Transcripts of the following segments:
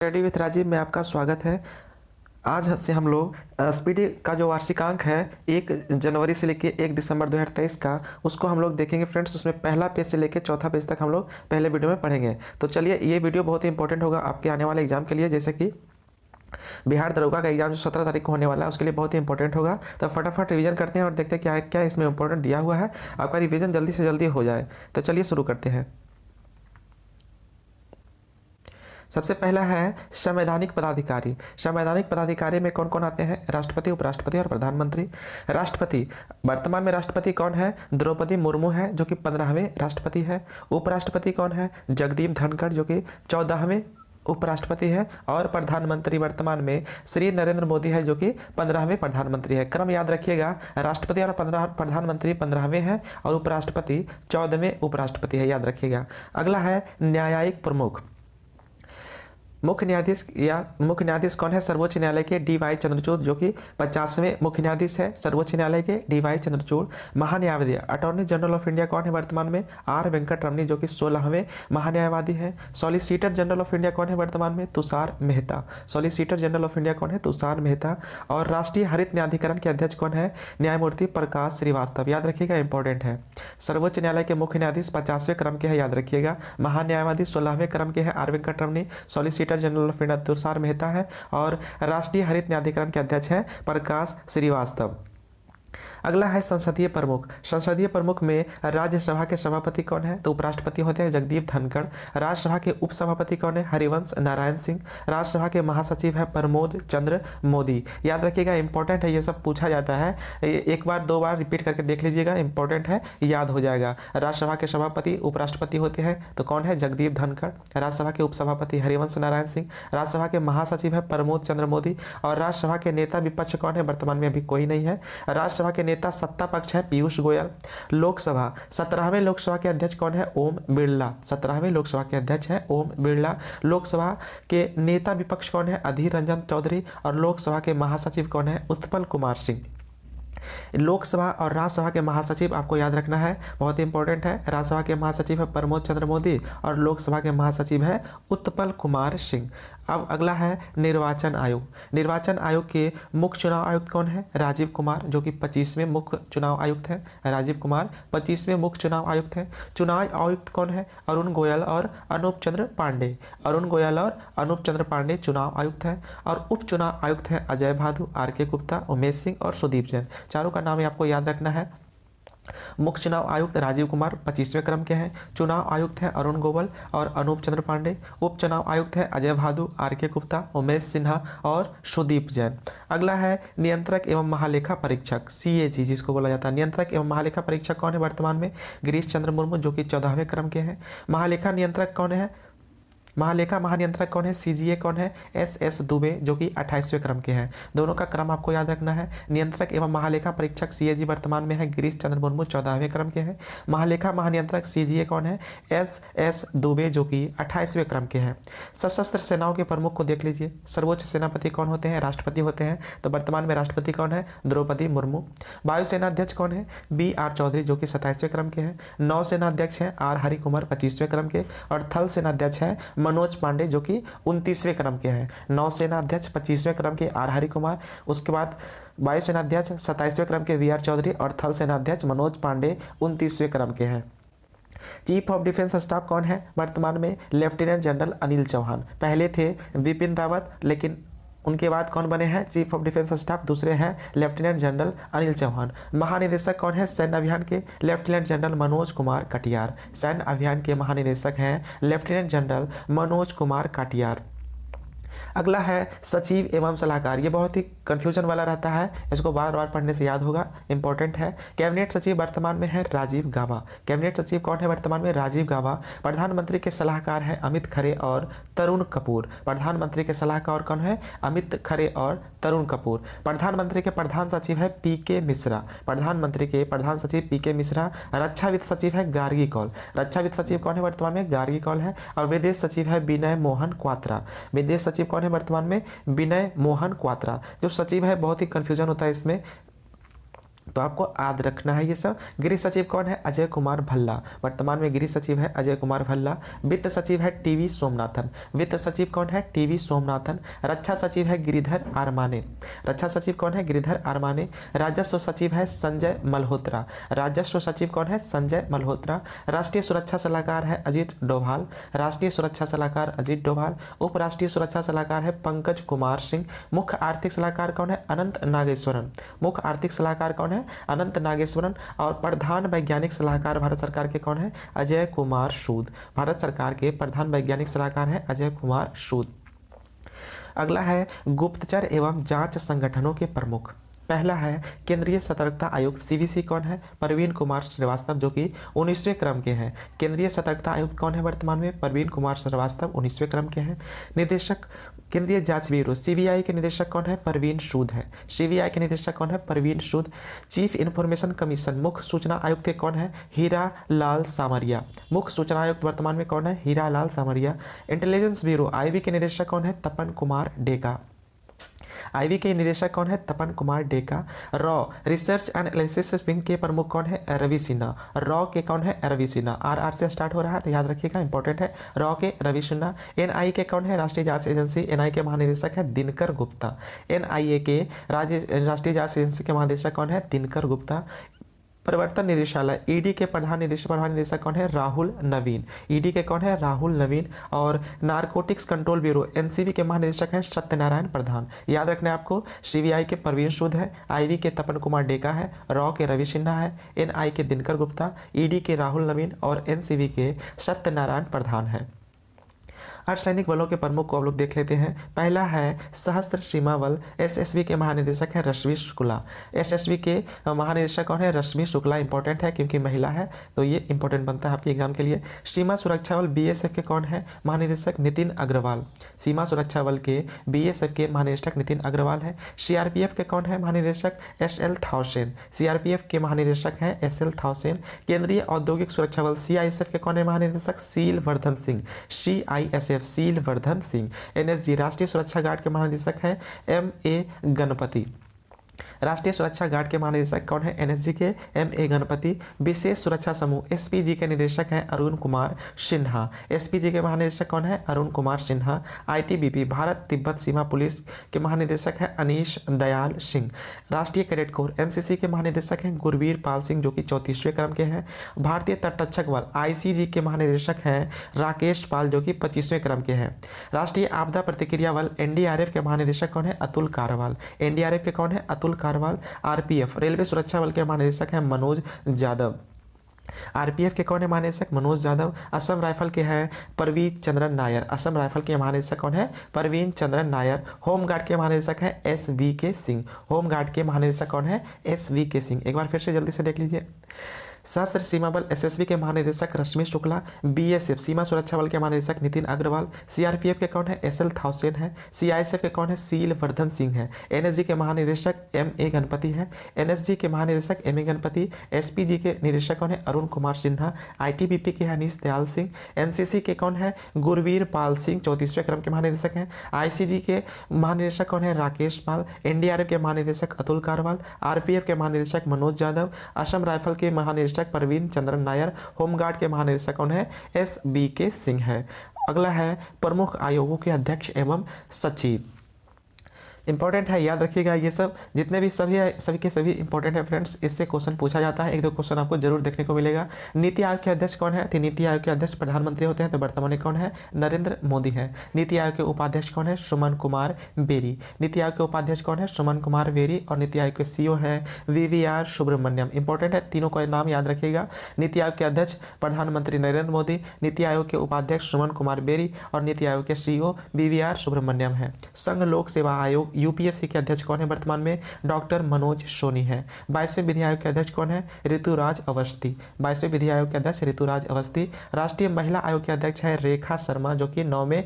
Study with Rajiv में आपका स्वागत है। आज से हम लोग स्पीडी का जो वार्षिकांक है 1 जनवरी से लेके 1 दिसंबर 2023 का उसको हम लोग देखेंगे फ्रेंड्स। उसमें पहला पेज से लेके चौथा पेज तक हम लोग पहले वीडियो में पढ़ेंगे। तो चलिए, ये वीडियो बहुत ही इंपॉर्टेंट होगा आपके आने वाले एग्जाम के लिए, जैसे कि बिहार दरोगा का एग्जाम जो 17 तारीख को होने वाला है उसके लिए बहुत ही इंपॉर्टेंट होगा। तो फटाफट रिवीजन करते हैं और देखते हैं क्या क्या इसमें इंपॉर्टेंट दिया हुआ है, आपका रिवीजन जल्दी से जल्दी हो जाए। तो चलिए शुरू करते हैं। सबसे पहला है संवैधानिक पदाधिकारी। संवैधानिक पदाधिकारी में कौन कौन आते हैं? राष्ट्रपति, उपराष्ट्रपति और प्रधानमंत्री। राष्ट्रपति, वर्तमान में राष्ट्रपति कौन है? द्रौपदी मुर्मू है जो कि 15वें राष्ट्रपति है। उपराष्ट्रपति कौन है? जगदीप धनखड़ जो कि 14वें उपराष्ट्रपति है। और प्रधानमंत्री वर्तमान में श्री नरेंद्र मोदी है जो कि 15वें प्रधानमंत्री है। क्रम याद रखिएगा, राष्ट्रपति और प्रधानमंत्री 15वें हैं और उपराष्ट्रपति 14वें उपराष्ट्रपति है, याद रखिएगा। अगला है न्यायिक प्रमुख। मुख्य न्यायाधीश कौन है? सर्वोच्च न्यायालय के डी.वाई. चंद्रचूड़ जो कि 50वें मुख्य न्यायाधीश है सर्वोच्च न्यायालय के डी.वाई. चंद्रचूड़। महान्यायवादी अटॉर्नी जनरल ऑफ इंडिया कौन है वर्तमान में? आर वेंकट रमनी जो कि 16वें महान्यायवादी है। सॉलिसिटर जनरल ऑफ इंडिया कौन है वर्तमान में? Tushar Mehta. Solicitor general of India कौन है? तुषार मेहता। और राष्ट्रीय हरित न्यायाधिकरण के अध्यक्ष कौन है? न्यायमूर्ति प्रकाश श्रीवास्तव, याद रखिएगा, इंपॉर्टेंट है। सर्वोच्च न्यायालय के मुख्य न्यायाधीश 50वें क्रम के हैं, याद रखिएगा। महान्यायवादी 16वें क्रम के हैं R Venkat Ramani. Solicitor general of India Tushar Mehta है और राष्ट्रीय हरित न्यायाधिकरण के अध्यक्ष हैं प्रकाश श्रीवास्तव। अगला है संसदीय प्रमुख। संसदीय प्रमुख में राज्यसभा के सभापति कौन है? तो उपराष्ट्रपति होते हैं जगदीप धनखड़। राज्यसभा के उपसभापति कौन है? हरिवंश नारायण सिंह। राज्यसभा के महासचिव है प्रमोद चंद्र मोदी, याद रखिएगा, इंपॉर्टेंट है, ये सब पूछा जाता है, एक बार दो बार रिपीट करके देख लीजिएगा, इंपॉर्टेंट है, याद हो जाएगा। राज्यसभा के सभापति उपराष्ट्रपति होते हैं तो कौन है? जगदीप धनखड़। राज्यसभा के उपसभापति हरिवंश नारायण सिंह। राज्यसभा के महासचिव है प्रमोद चंद्र मोदी। और राज्यसभा के नेता विपक्ष कौन है? वर्तमान में अभी कोई नहीं है। राज्यसभा के नेता सत्ता पक्ष है पीयूष गोयल। लोकसभा 17वें लोकसभा के अध्यक्ष कौन है? ओम बिरला। 17वें लोकसभा के अध्यक्ष है ओम बिरला। लोकसभा के नेता विपक्ष कौन है? अधीर रंजन चौधरी। और लोकसभा के महासचिव कौन है? उत्पल कुमार सिंह। लोकसभा और राज्यसभा के महासचिव आपको याद रखना है, बहुत ही इंपॉर्टेंट है। राज्यसभा के महासचिव है प्रमोद चंद्र मोदी और लोकसभा के महासचिव है उत्पल कुमार सिंह। अब अगला है निर्वाचन आयोग। निर्वाचन आयोग के मुख्य चुनाव आयुक्त कौन है? राजीव कुमार जो कि 25वें मुख्य चुनाव आयुक्त हैं। राजीव कुमार 25वें मुख्य चुनाव आयुक्त हैं। चुनाव आयुक्त कौन है? अरुण गोयल और अनूप चंद्र पांडे। अरुण गोयल और अनूप चंद्र पांडे चुनाव आयुक्त हैं। और उप चुनाव आयुक्त हैं अजय भादु, आर.के. गुप्ता, उमेश सिंह और सुदीप जैन। चारों का नाम आपको याद रखना है। मुख्य चुनाव आयुक्त राजीव कुमार 25वें क्रम के हैं। चुनाव आयुक्त हैं अरुण गोयल और अनूप चंद्र पांडे। उप चुनाव आयुक्त हैं अजय भादु, आर.के. गुप्ता, उमेश सिन्हा और सुदीप जैन। अगला है नियंत्रक एवं महालेखा परीक्षक, CAG जिसको बोला जाता है। नियंत्रक एवं महालेखा परीक्षक कौन है वर्तमान में? गिरीश चंद्र मुर्मू जो कि 14वें क्रम के हैं। महालेखा नियंत्रक कौन है? महालेखा महानियंत्रक कौन है? CGA कौन है? SS दुबे जो कि 28वें क्रम के हैं। दोनों का क्रम आपको याद रखना है। नियंत्रक एवं महालेखा परीक्षक CAG वर्तमान में है गिरीश चंद्र मुर्मू 14वें क्रम के हैं। महालेखा महानियंत्रक CGA कौन है? SS दुबे जो कि 28वें क्रम के हैं। सशस्त्र सेनाओं के प्रमुख को देख लीजिए। सर्वोच्च सेनापति कौन होते हैं? राष्ट्रपति होते हैं। तो वर्तमान में राष्ट्रपति कौन है? द्रौपदी मुर्मू। वायुसेना अध्यक्ष कौन है? B.R. चौधरी जो कि 27वें क्रम के हैं। नौसेना अध्यक्ष हैं R. हरि कुमार 25वें क्रम के। और थल सेना अध्यक्ष हैं मनोज पांडे जो कि 29वें क्रम के हैं। नौसेना अध्यक्ष 25वें क्रम के R. हरि कुमार। उसके बाद वायुसेना अध्यक्ष 27वें क्रम के V.R. चौधरी और थल सेना अध्यक्ष मनोज पांडे 29वें क्रम के हैं। चीफ ऑफ डिफेंस स्टाफ कौन है वर्तमान में? Lieutenant general Anil Chauhan. पहले थे विपिन रावत, लेकिन उनके बाद कौन बने हैं चीफ ऑफ डिफेंस स्टाफ? दूसरे हैं लेफ्टिनेंट जनरल अनिल चौहान। महानिदेशक कौन है सैन्य अभियान के? Lieutenant general Manoj Kumar Katiyar. सैन्य अभियान के महानिदेशक हैं लेफ्टिनेंट जनरल मनोज कुमार कटियार। अगला है सचिव एवं सलाहकार। ये बहुत ही कंफ्यूजन वाला रहता है, इसको बार बार पढ़ने से याद होगा, इंपॉर्टेंट है। कैबिनेट सचिव वर्तमान में है राजीव गाबा। कैबिनेट सचिव कौन है वर्तमान में? राजीव गाबा। प्रधानमंत्री के सलाहकार हैं अमित खरे और तरुण कपूर। प्रधानमंत्री के सलाहकार कौन है? अमित खरे और तरुण कपूर। प्रधानमंत्री के प्रधान सचिव है पी.के. मिश्रा। प्रधानमंत्री के प्रधान सचिव पी.के. मिश्रा। रक्षा वित्त सचिव है गार्गी कौल। रक्षा वित्त सचिव कौन है वर्तमान में? गार्गी कौल है। और विदेश सचिव है विनय मोहन क्वात्रा। विदेश सचिव कौन है वर्तमान में? विनय मोहन क्वात्रा। जो सचिव है बहुत ही कंफ्यूजन होता है इसमें, तो आपको याद रखना है ये सब। गृह सचिव कौन है? अजय कुमार भल्ला, वर्तमान में गृह सचिव है अजय कुमार भल्ला। वित्त सचिव है टीवी सोमनाथन, वित्त सचिव कौन है? टीवी सोमनाथन। रक्षा सचिव है गिरिधर आरमाने, रक्षा सचिव कौन है? गिरिधर आरमाने। राजस्व सचिव है संजय मल्होत्रा, राजस्व सचिव कौन है? संजय मल्होत्रा। राष्ट्रीय सुरक्षा सलाहकार है अजीत डोभाल, राष्ट्रीय सुरक्षा सलाहकार अजीत डोभाल। उपराष्ट्रीय सुरक्षा सलाहकार है पंकज कुमार सिंह। मुख्य आर्थिक सलाहकार कौन है? अनंत नागेश्वरन, मुख्य आर्थिक सलाहकार कौन है? अनंत नागेश्वरन। और प्रधान वैज्ञानिक सलाहकार भारत सरकार के कौन है? अजय कुमार सूद, भारत सरकार के प्रधान वैज्ञानिक सलाहकार है अजय कुमार सूद। अगला है गुप्तचर एवं जांच संगठनों के प्रमुख। पहला है केंद्रीय सतर्कता आयुक्त सीवीसी कौन है? प्रवीण कुमार श्रीवास्तव, जो कि 19वें क्रम के हैं। केंद्रीय सतर्कता आयुक्त कौन है वर्तमान में? प्रवीण कुमार श्रीवास्तव, 19वें क्रम के हैं। निदेशक केंद्रीय जांच ब्यूरो सीबीआई के निदेशक कौन है? प्रवीण सूद है, सीबीआई के निदेशक कौन है? प्रवीण सूद। चीफ इन्फॉर्मेशन कमीशन मुख्य सूचना आयुक्त के कौन है? हीरा लाल सामरिया, मुख्य सूचना आयुक्त वर्तमान में कौन है? हीरा लाल सामरिया। इंटेलिजेंस ब्यूरो आईबी के निदेशक कौन है? तपन कुमार डेका, आईबी के निदेशक कौन है? तपन कुमार डेका। रॉ रिसर्च एंड एनालिसिस विंग के प्रमुख कौन है? रवि सिन्हा, रॉ के कौन है? रवि सिन्हा। आर से स्टार्ट हो रहा है तो याद रखिएगा, इंपॉर्टेंट है। रॉ के रवि सिन्हा। एनआई के कौन है? राष्ट्रीय जांच एजेंसी, एनआई के महानिदेशक है दिनकर गुप्ता। एनआईए के राष्ट्रीय जांच एजेंसी के महानिदेशक कौन है? दिनकर गुप्ता। प्रवर्तन निदेशालय ईडी के प्रधान निदेशक कौन है? राहुल नवीन, ईडी के कौन है? राहुल नवीन। और नारकोटिक्स कंट्रोल ब्यूरो एनसीबी के महानिदेशक हैं सत्यनारायण प्रधान। याद रखना है आपको, सीबीआई के प्रवीण सूद है, आईबी के तपन कुमार डेका है, रॉ के रवि सिन्हा है, एनआई के दिनकर गुप्ता, ईडी के राहुल नवीन और एनसीबी के सत्यनारायण प्रधान है। अर्धसैनिक बलों के प्रमुख को आप लोग देख लेते हैं। पहला है सशस्त्र सीमा बल, एसएसबी के महानिदेशक है रश्मि शुक्ला, एसएसबी के महानिदेशक कौन है? रश्मि शुक्ला। इंपॉर्टेंट है क्योंकि महिला है तो ये इंपॉर्टेंट बनता है आपके एग्जाम के लिए। सीमा सुरक्षा बल बीएसएफ के कौन है? महानिदेशक नितिन अग्रवाल, सीमा सुरक्षा बल के बीएसएफ के महानिदेशक नितिन अग्रवाल है। सीआरपीएफ के कौन है महानिदेशक? एसएल थाउसेन, सीआरपीएफ के महानिदेशक हैं एसएल थाउसेन। केंद्रीय औद्योगिक सुरक्षा बल सीआईएसएफ के कौन है महानिदेशक? Seal Vardhan Singh, CISF seal Vardhan Singh. NSG राष्ट्रीय सुरक्षा गार्ड के महानिदेशक हैं एमए गणपति, राष्ट्रीय सुरक्षा गार्ड के महानिदेशक कौन है? एनएसजी के एमए गणपति। विशेष सुरक्षा समूह एसपीजी के निदेशक हैं अरुण कुमार सिन्हा, एसपीजी के महानिदेशक कौन है? अरुण कुमार सिन्हा। आईटीबीपी भारत तिब्बत सीमा पुलिस के महानिदेशक हैं अनीश दयाल सिंह। राष्ट्रीय कैडेट कोर एनसीसी के महानिदेशक हैं गुरवीर पाल सिंह, जो कि 34वें क्रम के हैं। भारतीय तटरक्षक बल आईसीजी के महानिदेशक हैं राकेश पाल, जो कि 25वें क्रम के हैं। राष्ट्रीय आपदा प्रतिक्रिया बल एनडीआरएफ के महानिदेशक कौन है? अतुल कारवाल, एनडीआरएफ के कौन है? अतुल कारवाल। आरपीएफ रेलवे सुरक्षा बल के महानिदेशक हैं मनोज यादव, आरपीएफ के कौन है महानिदेशक? मनोज यादव। असम राइफल के हैं परवीन चंद्रन नायर, असम राइफल के महानिदेशक कौन है? परवीन चंद्रन नायर। होमगार्ड के महानिदेशक हैं एसवी के सिंह, होमगार्ड के महानिदेशक कौन है? एसवी के सिंह। एक बार फिर से जल्दी से देख लीजिए। सशस्त्र सीमा बल एसएसबी के महानिदेशक रश्मि शुक्ला, बीएसएफ सीमा सुरक्षा बल के महानिदेशक नितिन अग्रवाल, सीआरपीएफ के कौन है? एसएल थाउसेन है, सीआईएसएफ के कौन है? सील वर्धन सिंह है, एनएसजी के महानिदेशक एमए गणपति है, एनएसजी के महानिदेशक एमए गणपति, एसपीजी के निदेशक कौन है? अरुण कुमार सिन्हा, आईटीबीपी के अनीश दयाल सिंह, एनसीसी के कौन है? गुरवीर पाल सिंह 34वें क्रम के महानिदेशक हैं, आईसीजी के महानिदेशक कौन है? राकेश पाल, एनडीआरएफ के महानिदेशक अतुल कारवाल, आरपीएफ के महानिदेशक मनोज यादव, असम राइफल के महानिदेशक परवीन चंद्रन नायर, होमगार्ड के महानिदेशक कौन है? एसबी के सिंह है। अगला है प्रमुख आयोगों के अध्यक्ष एवं सचिव। इंपॉर्टेंट है, याद रखिएगा ये सब जितने भी सभी के सभी इंपॉर्टेंट है फ्रेंड्स। इससे क्वेश्चन पूछा जाता है, एक दो क्वेश्चन आपको जरूर देखने को मिलेगा। नीति आयोग के अध्यक्ष कौन है? तो नीति आयोग के अध्यक्ष प्रधानमंत्री होते हैं, तो वर्तमान में कौन है? नरेंद्र मोदी है। नीति आयोग के उपाध्यक्ष कौन है? सुमन कुमार बेरी, नीति आयोग के उपाध्यक्ष कौन है? सुमन कुमार बेरी। और नीति आयोग के सीईओ हैं वीवीआर सुब्रमण्यम। इंपॉर्टेंट है, तीनों का नाम याद रखिएगा। नीति आयोग के अध्यक्ष प्रधानमंत्री नरेंद्र मोदी, नीति आयोग के उपाध्यक्ष सुमन कुमार बेरी और नीति आयोग के सीईओ वीवीआर सुब्रमण्यम है। संघ लोक सेवा आयोग यूपीएससी के अध्यक्ष कौन है वर्तमान में? डॉक्टर मनोज सोनी है। 22वें विधि आयोग के अध्यक्ष कौन है? ऋतुराज अवस्थी, 22वें विधि आयोग के अध्यक्ष ऋतुराज अवस्थी। राष्ट्रीय महिला आयोग के अध्यक्ष है रेखा शर्मा, जो कि 9वें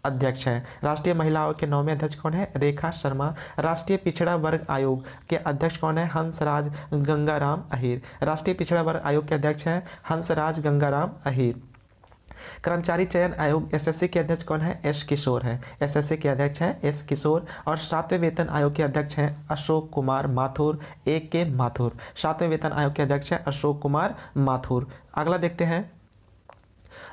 अध्यक्ष हैं। राष्ट्रीय महिला आयोग के 9वें अध्यक्ष कौन है? रेखा शर्मा। राष्ट्रीय पिछड़ा वर्ग आयोग के अध्यक्ष कौन है? हंसराज गंगाराम अहीर, राष्ट्रीय पिछड़ा वर्ग आयोग के अध्यक्ष हैं हंसराज गंगाराम अहीर। कर्मचारी चयन आयोग एसएससी के अध्यक्ष कौन है? एस किशोर है। एसएससी के अध्यक्ष हैं एस किशोर। और 7वें वेतन आयोग के अध्यक्ष हैं अशोक कुमार माथुर, ए के माथुर। 7वें वेतन आयोग के अध्यक्ष हैं अशोक कुमार माथुर। अगला देखते हैं,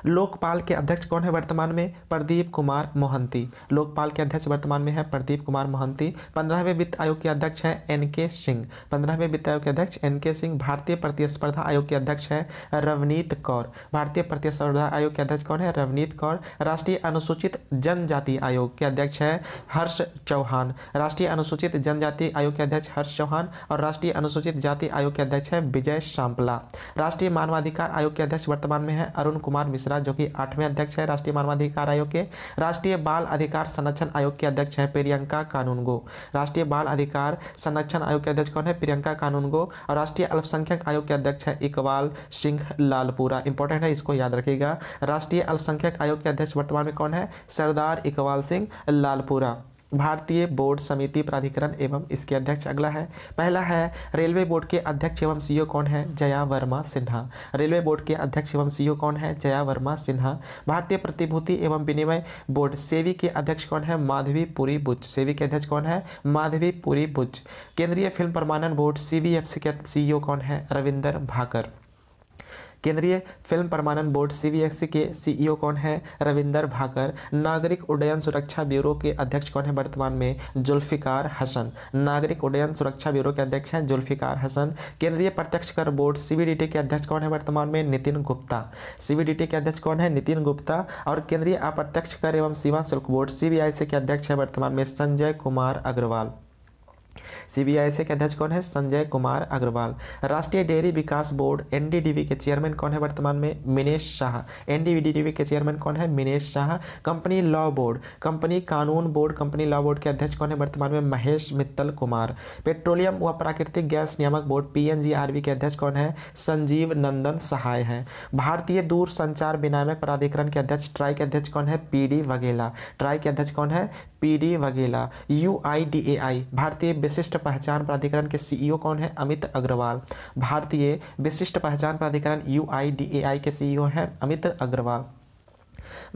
लोकपाल के अध्यक्ष कौन है वर्तमान में? प्रदीप कुमार मोहंती। लोकपाल के अध्यक्ष वर्तमान में है प्रदीप कुमार मोहंती। 15वें वित्त आयोग के अध्यक्ष हैं एनके सिंह। 15वें वित्त आयोग के अध्यक्ष एनके सिंह। भारतीय प्रतिस्पर्धा आयोग के अध्यक्ष हैं रवनीत कौर। भारतीय प्रतिस्पर्धा आयोग के अध्यक्ष कौन है? रवनीत कौर। राष्ट्रीय अनुसूचित जनजाति आयोग के अध्यक्ष हैं हर्ष चौहान। राष्ट्रीय अनुसूचित जनजाति आयोग के अध्यक्ष हर्ष चौहान। और राष्ट्रीय अनुसूचित जाति आयोग के अध्यक्ष हैं विजय सांपला। राष्ट्रीय मानवाधिकार आयोग के अध्यक्ष वर्तमान में है अरुण कुमार मिश्रा, जो कि 8वें अध्यक्ष है राष्ट्रीय मानवाधिकार आयोग के। राष्ट्रीय बाल अधिकार संरक्षण आयोग के अध्यक्ष है प्रियंका कानूनगो। राष्ट्रीय बाल अधिकार संरक्षण आयोग के अध्यक्ष कौन है? प्रियंका कानूनगो। और राष्ट्रीय अल्पसंख्यक आयोग के अध्यक्ष है इकबाल सिंह लालपुरा। इंपॉर्टेंट है, इसको याद रखिएगा। राष्ट्रीय अल्पसंख्यक आयोग के अध्यक्ष वर्तमान में कौन है? सरदार इकबाल सिंह लालपुरा। भारतीय बोर्ड समिति प्राधिकरण एवं इसके अध्यक्ष अगला है। पहला है रेलवे बोर्ड के अध्यक्ष एवं सीईओ कौन है? जया वर्मा सिन्हा। रेलवे बोर्ड के अध्यक्ष एवं सीईओ कौन है? जया वर्मा सिन्हा। भारतीय प्रतिभूति एवं विनिमय बोर्ड सेबी के अध्यक्ष कौन है? माधवी पुरी बुच। सेबी के अध्यक्ष कौन है? माधवी पुरी बुच। केंद्रीय फिल्म प्रमाणन बोर्ड सीबीएफसी के सीईओ कौन है? रविंदर भाकर। केंद्रीय फिल्म प्रमाणन बोर्ड सीबीएफसी के सीईओ कौन है? रविंदर भाकर। नागरिक उड्डयन सुरक्षा ब्यूरो के अध्यक्ष कौन है वर्तमान में? जुल्फिकार हसन। नागरिक उड्डयन सुरक्षा ब्यूरो के अध्यक्ष हैं जुल्फिकार हसन। केंद्रीय प्रत्यक्ष कर बोर्ड सीबीडीटी के अध्यक्ष कौन है वर्तमान में? नितिन गुप्ता। सीबीडीटी के अध्यक्ष कौन है? नितिन गुप्ता। और केंद्रीय अप्रत्यक्ष कर एवं सीमा शुल्क बोर्ड सीबीआईसी के अध्यक्ष है वर्तमान में संजय कुमार अग्रवाल। सीबीआईसी के अध्यक्ष कौन है? संजय कुमार अग्रवाल। राष्ट्रीय डेयरी विकास बोर्ड एनडीडीबी के चेयरमैन कौन है वर्तमान में? मिनेश शाह। एनडीडीबी के चेयरमैन कौन है? Minesh Shah. Company law board company कानून बोर्ड कंपनी लॉ बोर्ड के अध्यक्ष कौन है वर्तमान में? महेश मित्तल कुमार। पेट्रोलियम व प्राकृतिक गैस नियामक बोर्ड पीएनजीआरबी के अध्यक्ष कौन है? संजीव नंदन सहाय है। भारतीय दूरसंचार विनियामक प्राधिकरण के अध्यक्ष ट्राई के अध्यक्ष कौन है? पीडी वघेला। ट्राई के अध्यक्ष कौन है? पीडी वघेला। यूआईडीएआई भारतीय विशिष्ट पहचान प्राधिकरण के सीईओ कौन है? अमित अग्रवाल। भारतीय विशिष्ट पहचान प्राधिकरण यूआईडीएआई के सीईओ हैं अमित अग्रवाल।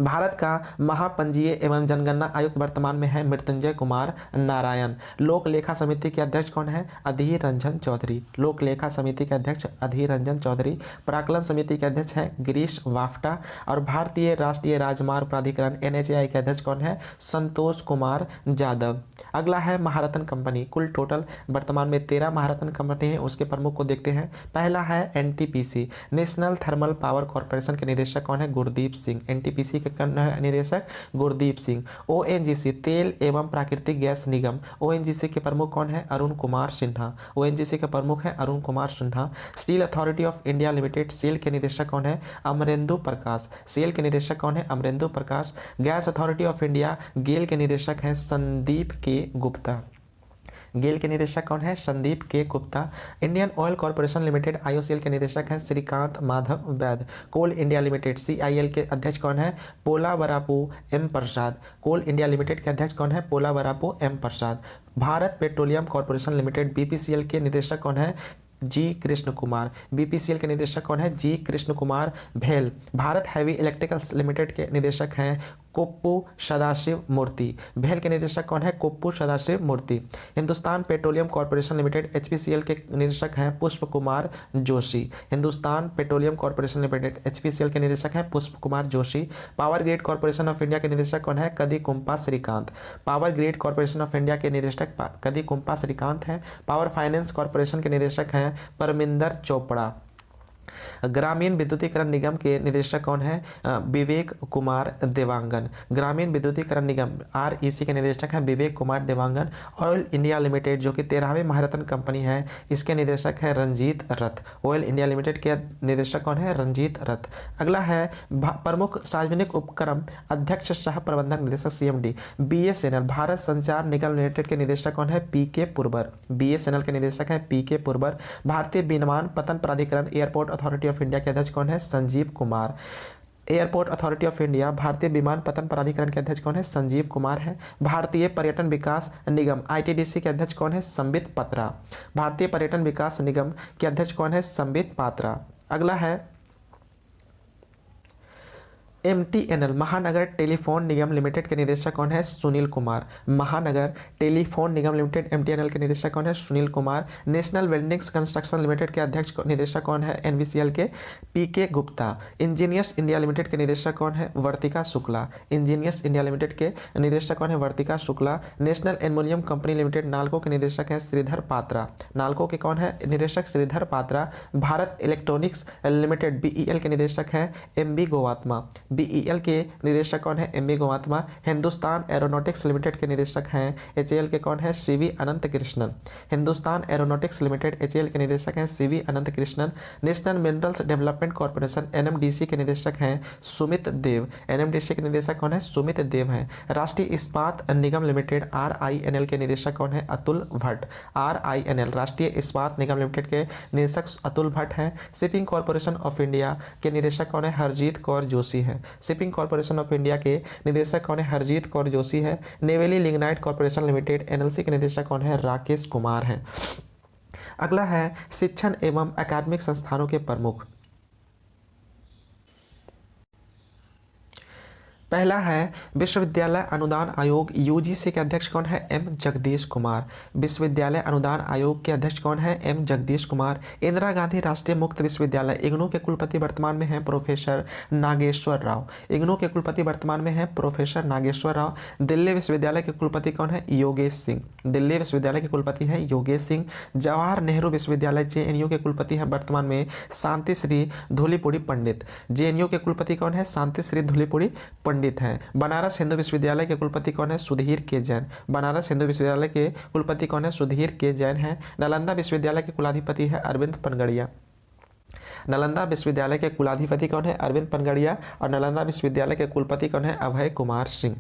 भारत का महापंजीय एवं जनगणना आयुक्त वर्तमान में है मृत्युंजय कुमार नारायण। लोक लेखा समिति के अध्यक्ष कौन है? अधीर रंजन चौधरी। लोक लेखा समिति के अध्यक्ष अधीर रंजन चौधरी। प्राक्कलन समिति के अध्यक्ष हैं गिरीश वाफ्टा। और भारतीय राष्ट्रीय राजमार्ग प्राधिकरण एनएचएआई के अध्यक्ष कौन है? संतोष कुमार जाधव। अगला है महारत्न कंपनी। कुल टोटल वर्तमान में 13 महारत्न कंपनी है, उसके प्रमुख को देखते हैं। पहला है NTPC national thermal power corporation के निदेशक कौन है? गुरदीप सिंह। एनटीपीसी के निदेशक गुरदीप सिंह। ओएनजीसी तेल एवं प्राकृतिक गैस निगम ओएनजीसी के प्रमुख कौन है? अरुण कुमार सिन्हा। ओएनजीसी के प्रमुख है Arun Kumar Sinha. Steel Authority of India Limited SAIL के निदेशक कौन है? अमरेंदु प्रकाश। सेल के निदेशक कौन है? अमरेंदु प्रकाश। गैस अथॉरिटी ऑफ इंडिया गेल के निदेशक हैं संदीप के गुप्ता। गेल के निदेशक कौन है? Sandeep K Gupta. Indian Oil Corporation Limited IOCL के निदेशक हैं Shrikant Madhav Vaidya. Coal India Limited CIL के अध्यक्ष कौन है? Pola Barapu M Prasad. Coal India Limited के अध्यक्ष कौन है? Pola Barapu M Prasad. Bharat Petroleum Corporation Limited BPCL के निदेशक कौन है? जी कृष्ण कुमार। बीपीसीएल के निदेशक कौन है? जी कृष्ण कुमार भेल। भारत हैवी इलेक्ट्रिकल्स लिमिटेड के निदेशक हैं कोप्पू सदाशिव मूर्ति। भेल के निदेशक कौन है? Koppu Sadashiv Murthy. Hindustan Petroleum Corporation Limited HPCL के निदेशक हैं Pushp Kumar Joshi. Hindustan Petroleum Corporation Limited HPCL के निदेशक हैं Pushp Kumar Joshi. Power Grid Corporation of India के निदेशक कौन है? Kadi Kumpa Shrikant. Power Grid Corporation of India के निदेशक कदी कुंपा श्रीकांत हैं। पावर फाइनेंस कॉर्पोरेशन के निदेशक हैं परमिंदर चोपड़ा। ग्रामीण विद्युतीकरण निगम के निदेशक कौन है? विवेक कुमार देवांगन। ग्रामीण विद्युतीकरण निगम आरईसी के निदेशक हैं Vivek Kumar Dewangan. Oil India Limited जो कि 13वीं महारत्न कंपनी है, इसके निदेशक है रंजीत रथ। ऑयल इंडिया लिमिटेड के निदेशक कौन है? रंजीत रथ। अगला है प्रमुख सार्वजनिक उपक्रम अध्यक्ष सह प्रबंधक निदेशक सीएमडी बीएसएनएल भारत संचार निगम लिमिटेड के निदेशक कौन है? पीके पुरबर। बीएसएनएल के निदेशक हैं पीके पुरबर। भारतीय विमान पतन प्राधिकरण एयरपोर्ट अथॉरिटी ऑफ इंडिया के अध्यक्ष कौन है? Sanjeev Kumar. Airport authority of India भारतीय विमान पतन प्राधिकरण के अध्यक्ष कौन है? संजीव कुमार है। भारतीय पर्यटन विकास निगम आईटीडीसी के अध्यक्ष कौन है? संबित पात्रा। भारतीय पर्यटन विकास निगम के अध्यक्ष कौन है? संबित पात्रा। अगला है MTNL महानगर टेलीफोन निगम लिमिटेड के निदेशक कौन है? सुनील कुमार। महानगर टेलीफोन निगम लिमिटेड MTNL के निदेशक कौन है? Sunil Kumar. National Weldings Construction Limited के अध्यक्ष निदेशक कौन है? NVCL के PK Gupta. Engineers India Limited के निदेशक कौन है? Vartika Shukla. Engineers India Limited के निदेशक कौन है? Vartika Shukla. National Aluminium Company Limited Nalco के निदेशक हैं श्रीधर पात्रा। नालको के कौन है निदेशक? Sridhar Patra. Bharat Electronics Limited BEL के निदेशक हैं MB गोवात्मा। BEL के निदेशक कौन है? MB Govatma. Hindustan Aeronautics Limited के निदेशक हैं HAL के कौन है? CV Anant Krishnan. Hindustan Aeronautics Limited HAL के निदेशक हैं CV Anant Krishnan. National Minerals Development Corporation NMDC के निदेशक हैं सुमित देव। NMDC के निदेशक कौन है? सुमित देव हैं। राष्ट्रीय इस्पात निगम लिमिटेड RINL के निदेशक कौन है? अतुल भट्ट। RINL राष्ट्रीय इस्पात निगम लिमिटेड के निदेशक अतुल भट्ट हैं। शिपिंग कॉर्पोरेशन ऑफ इंडिया के निदेशक कौन है? हरजीत कौर जोशी है। शिपिंग कॉर्पोरेशन ऑफ इंडिया के निदेशक कौन है? हरजीत कौर जोशी है। Neyveli lignite corporation limited NLC के निदेशक कौन है? राकेश कुमार है। अगला है शिक्षण एवं अकादमिक संस्थानों के प्रमुख। पहला है विश्वविद्यालय अनुदान आयोग UGC के अध्यक्ष कौन है? M जगदीश कुमार। विश्वविद्यालय अनुदान आयोग के अध्यक्ष कौन है? M जगदीश कुमार। इंदिरा गांधी राष्ट्रीय मुक्त विश्वविद्यालय IGNOU के कुलपति वर्तमान में हैं प्रोफेसर नागेश्वर राव। IGNOU के कुलपति वर्तमान में हैं प्रोफेसर नागेश्वर राव। दिल्ली विश्वविद्यालय के कुलपति कौन है? योगेश सिंह। दिल्ली विश्वविद्यालय के कुलपति है योगेश सिंह। जवाहर नेहरू विश्वविद्यालय JNU के कुलपति है वर्तमान में शांति श्री धूलीपुड़ी पंडित। JNU के कुलपति कौन है? शांति श्री धूलीपुड़ी पंडित हैं। बनारस हिंदू विश्वविद्यालय के कुलपति कौन है? सुधीर के जैन। बनारस हिंदू विश्वविद्यालय के कुलपति कौन है? सुधीर के जैन हैं। नालंदा विश्वविद्यालय के कुलाधिपति है अरविंद पनगड़िया। नालंदा विश्वविद्यालय के कुलाधिपति कौन है? अरविंद पनगड़िया। और नालंदा विश्वविद्यालय के कुलपति कौन है? अभय कुमार सिंह।